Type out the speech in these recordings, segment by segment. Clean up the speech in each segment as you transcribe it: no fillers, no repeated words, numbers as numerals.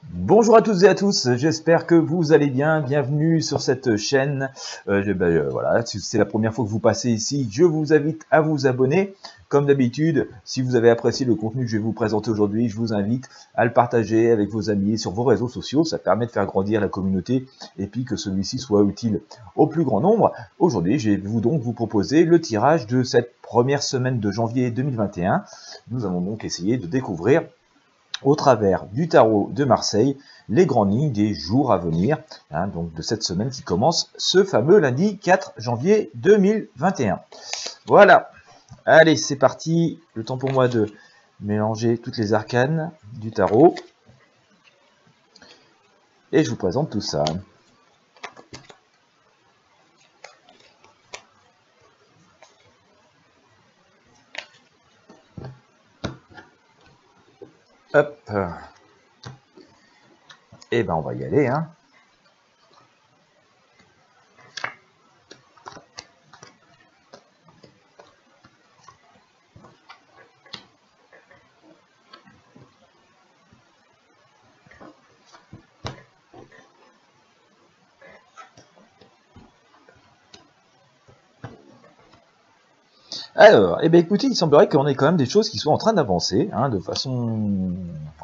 Bonjour à toutes et à tous, j'espère que vous allez bien, bienvenue sur cette chaîne. Voilà, si c'est la première fois que vous passez ici, je vous invite à vous abonner. Comme d'habitude, si vous avez apprécié le contenu que je vais vous présenter aujourd'hui, je vous invite à le partager avec vos amis sur vos réseaux sociaux. Ça permet de faire grandir la communauté et puis que celui-ci soit utile au plus grand nombre. Aujourd'hui, je vais vous proposer le tirage de cette première semaine de janvier 2021. Nous allons donc essayer de découvrir au travers du tarot de Marseille, les grandes lignes des jours à venir, donc de cette semaine qui commence ce fameux lundi 4 janvier 2021. Voilà, allez, c'est parti. Le temps pour moi de mélanger toutes les arcanes du tarot. Et je vous présente tout ça. Hop. Et ben on va y aller, hein. Alors, eh bien écoutez, il semblerait qu'on ait quand même des choses qui sont en train d'avancer, de façon,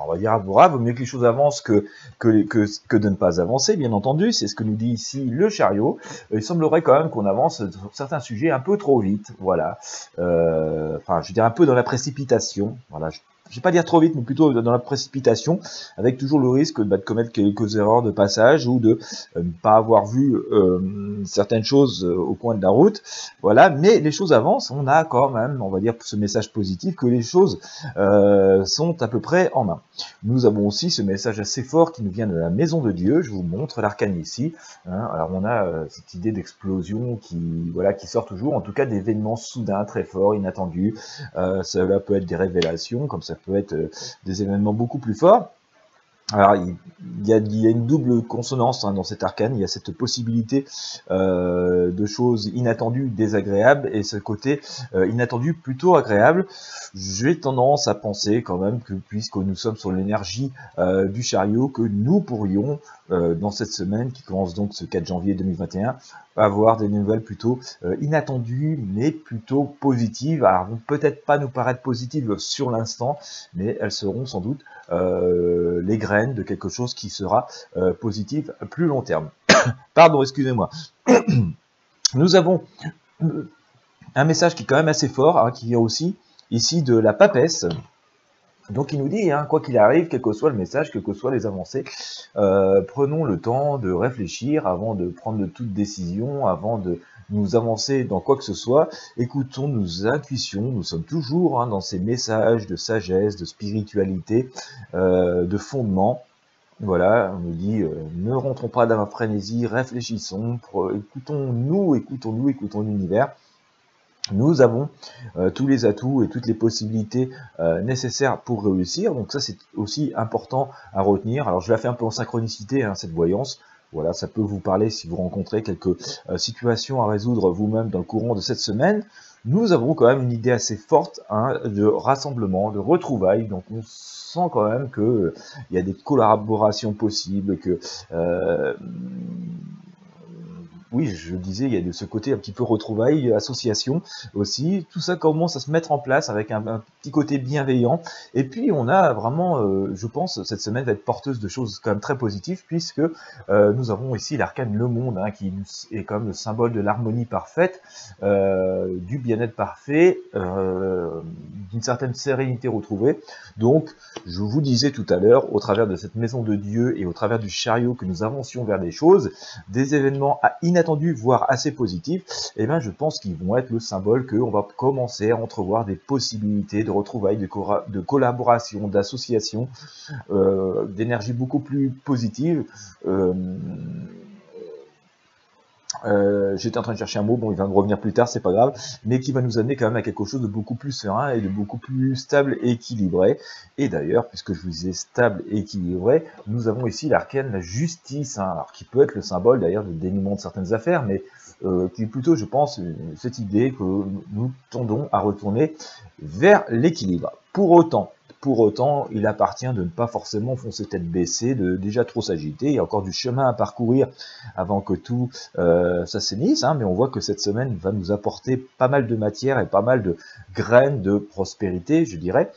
on va dire, favorable. Vaut mieux que les choses avancent que de ne pas avancer, bien entendu. C'est ce que nous dit ici le chariot. Il semblerait quand même qu'on avance sur certains sujets un peu trop vite, voilà. Enfin, je veux dire un peu dans la précipitation, voilà. Je ne vais pas dire trop vite, mais plutôt dans la précipitation, avec toujours le risque de commettre quelques erreurs de passage ou de ne pas avoir vu certaines choses au coin de la route. Voilà, mais les choses avancent, on a quand même, on va dire, ce message positif que les choses sont à peu près en main. Nous avons aussi ce message assez fort qui nous vient de la maison de Dieu, je vous montre l'arcane ici. Alors on a cette idée d'explosion qui sort toujours, en tout cas d'événements soudains, très forts, inattendus. Cela peut être des révélations, comme ça peut être des événements beaucoup plus forts. Alors, il y a une double consonance dans cet arcane, il y a cette possibilité de choses inattendues, désagréables, et ce côté inattendu plutôt agréable. J'ai tendance à penser quand même que, puisque nous sommes sur l'énergie du chariot, que nous pourrions, dans cette semaine qui commence donc ce 4 janvier 2021, avoir des nouvelles plutôt inattendues, mais plutôt positives. Alors, vont peut-être pas nous paraître positives sur l'instant, mais elles seront sans doute les graines de quelque chose qui sera positif à plus long terme. Pardon, excusez-moi. Nous avons un message qui est quand même assez fort, qui vient aussi ici de la papesse. Donc il nous dit, quoi qu'il arrive, quel que soit le message, quelles que soient les avancées, prenons le temps de réfléchir avant de prendre toute décision, avant de nous avancer dans quoi que ce soit. Écoutons nos intuitions, nous sommes toujours dans ces messages de sagesse, de spiritualité, de fondement. Voilà, on nous dit, ne rentrons pas dans la frénésie, réfléchissons, écoutons-nous, écoutons l'univers. Nous avons tous les atouts et toutes les possibilités nécessaires pour réussir, donc ça c'est aussi important à retenir. Alors je la fais un peu en synchronicité, cette voyance. Voilà, ça peut vous parler si vous rencontrez quelques situations à résoudre vous-même dans le courant de cette semaine. Nous avons quand même une idée assez forte de rassemblement, de retrouvailles, donc on sent quand même que il y a des collaborations possibles, que oui, je disais, il y a de ce côté un petit peu retrouvailles, association aussi. Tout ça commence à se mettre en place avec un petit côté bienveillant. Et puis, on a vraiment, je pense, cette semaine va être porteuse de choses quand même très positives, puisque nous avons ici l'arcane Le Monde, qui est quand même le symbole de l'harmonie parfaite, du bien-être parfait, d'une certaine sérénité retrouvée. Donc, je vous disais tout à l'heure, au travers de cette maison de Dieu et au travers du chariot que nous avancions vers des choses, des événements inattendus, voire assez positifs, et bien je pense qu'ils vont être le symbole qu'on va commencer à entrevoir des possibilités de retrouvailles, de collaboration, d'association, d'énergie beaucoup plus positive. J'étais en train de chercher un mot, bon il va me revenir plus tard, c'est pas grave, mais qui va nous amener quand même à quelque chose de beaucoup plus serein et de beaucoup plus stable et équilibré. Et d'ailleurs, puisque je vous disais stable et équilibré, nous avons ici l'arcane la justice, alors qui peut être le symbole d'ailleurs de dénouement de certaines affaires, mais qui est plutôt, je pense, cette idée que nous tendons à retourner vers l'équilibre. Pour autant, Pour autant, il appartient de ne pas forcément foncer tête baissée, de déjà trop s'agiter. Il y a encore du chemin à parcourir avant que tout s'assainisse, hein, mais on voit que cette semaine va nous apporter pas mal de matière et pas mal de graines de prospérité, je dirais,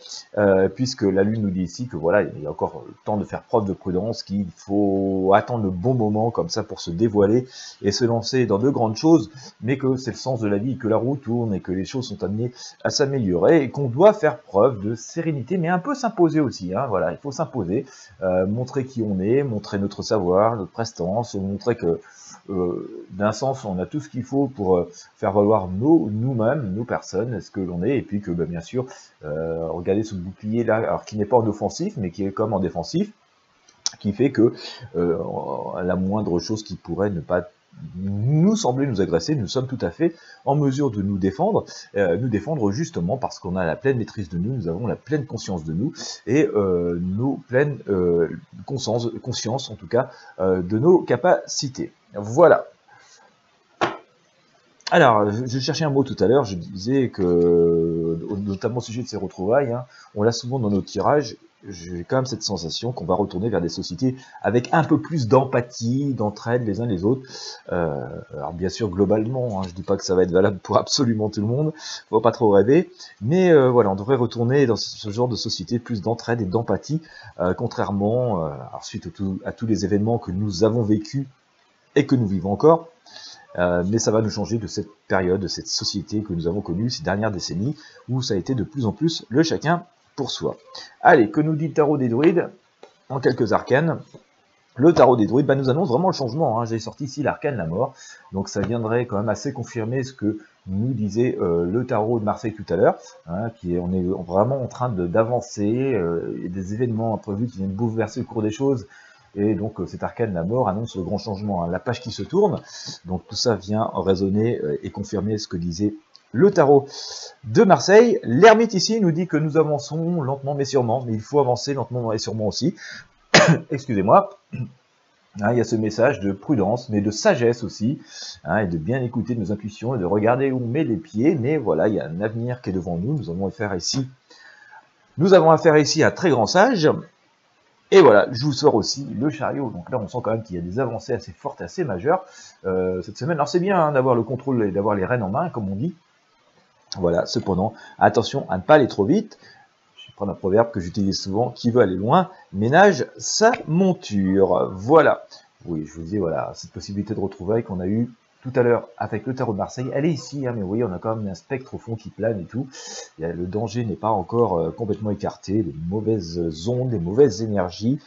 puisque la Lune nous dit ici que voilà, il y a encore le temps de faire preuve de prudence, qu'il faut attendre le bon moment comme ça pour se dévoiler et se lancer dans de grandes choses, mais que c'est le sens de la vie, que la roue tourne et que les choses sont amenées à s'améliorer et qu'on doit faire preuve de sérénité, mais un peu s'imposer aussi, hein, voilà, il faut s'imposer, montrer qui on est, montrer notre savoir, notre prestance, montrer que d'un sens on a tout ce qu'il faut pour faire valoir nous-mêmes, nos personnes, ce que l'on est, et puis que bien sûr, regardez ce bouclier là, alors qui n'est pas en offensif, mais qui est comme en défensif, qui fait que la moindre chose qui pourrait ne pas nous sembler nous agresser, nous sommes tout à fait en mesure de nous défendre justement parce qu'on a la pleine maîtrise de nous, nous avons la pleine conscience de nous, et nos pleines conscience en tout cas de nos capacités. Voilà. Alors, je cherchais un mot tout à l'heure, je disais que, notamment au sujet de ces retrouvailles, hein, on l'a souvent dans nos tirages, j'ai quand même cette sensation qu'on va retourner vers des sociétés avec un peu plus d'empathie, d'entraide les uns les autres. Alors bien sûr, globalement, hein, je dis pas que ça va être valable pour absolument tout le monde, faut pas trop rêver, mais voilà, on devrait retourner dans ce genre de société plus d'entraide et d'empathie, contrairement, alors suite à tous les événements que nous avons vécus et que nous vivons encore. Mais ça va nous changer de cette période, de cette société que nous avons connue ces dernières décennies, où ça a été de plus en plus le chacun pour soi. Allez, que nous dit le tarot des druides en quelques arcanes? Le tarot des druides nous annonce vraiment le changement, hein. J'ai sorti ici l'arcane la mort, donc ça viendrait quand même assez confirmer ce que nous disait le tarot de Marseille tout à l'heure, hein, on est vraiment en train d'avancer, il y a des événements imprévus qui viennent bouleverser le cours des choses. Et donc cet arcane la mort annonce le grand changement, hein, la page qui se tourne. Donc tout ça vient résonner et confirmer ce que disait le tarot de Marseille. L'ermite ici nous dit que nous avançons lentement mais sûrement, mais il faut avancer lentement et sûrement aussi. Excusez-moi. Hein, il y a ce message de prudence, mais de sagesse aussi, hein, et de bien écouter nos intuitions et de regarder où on met les pieds. Mais voilà, il y a un avenir qui est devant nous. Nous avons affaire ici à un très grand sage. Et voilà, je vous sors aussi le chariot. Donc là, on sent quand même qu'il y a des avancées assez fortes, assez majeures cette semaine. Alors c'est bien hein, d'avoir le contrôle et d'avoir les rênes en main, comme on dit. Voilà, cependant, attention à ne pas aller trop vite. Je vais prendre un proverbe que j'utilise souvent, qui veut aller loin, ménage sa monture. Voilà. Oui, je vous dis, voilà, cette possibilité de retrouvailles qu'on a eue tout à l'heure avec le tarot de Marseille, elle est ici, hein, mais vous voyez, on a quand même un spectre au fond qui plane et tout. Le danger n'est pas encore complètement écarté, les mauvaises ondes, les mauvaises énergies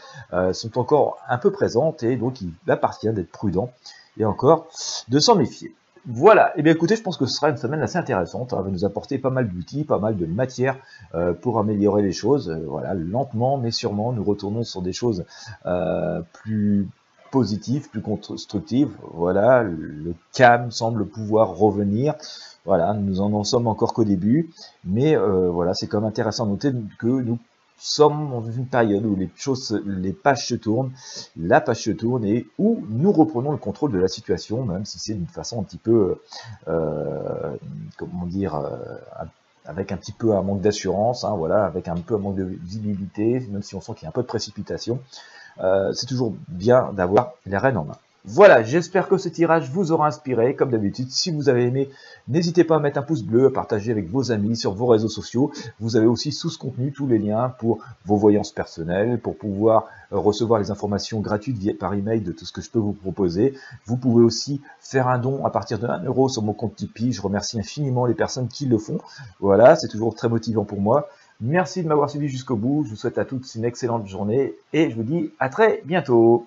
sont encore un peu présentes, et donc il appartient d'être prudent et encore de s'en méfier. Voilà, et bien écoutez, je pense que ce sera une semaine assez intéressante, hein, va nous apporter pas mal d'outils, pas mal de matière pour améliorer les choses. Voilà, lentement mais sûrement, nous retournons sur des choses plus positif, plus constructif. Voilà, le calme semble pouvoir revenir. Voilà, nous en sommes encore qu'au début, mais voilà, c'est quand même intéressant de noter que nous sommes dans une période où les pages se tournent, la page se tourne et où nous reprenons le contrôle de la situation, même si c'est d'une façon un petit peu, comment dire, avec un petit peu un manque d'assurance, hein, voilà, avec un peu un manque de visibilité, même si on sent qu'il y a un peu de précipitation. C'est toujours bien d'avoir les rênes en main. Voilà, j'espère que ce tirage vous aura inspiré. Comme d'habitude, si vous avez aimé, n'hésitez pas à mettre un pouce bleu, à partager avec vos amis sur vos réseaux sociaux. Vous avez aussi sous ce contenu tous les liens pour vos voyances personnelles, pour pouvoir recevoir les informations gratuites par email de tout ce que je peux vous proposer. Vous pouvez aussi faire un don à partir de 1 € sur mon compte Tipeee. Je remercie infiniment les personnes qui le font. Voilà, c'est toujours très motivant pour moi. Merci de m'avoir suivi jusqu'au bout. Je vous souhaite à tous une excellente journée et je vous dis à très bientôt.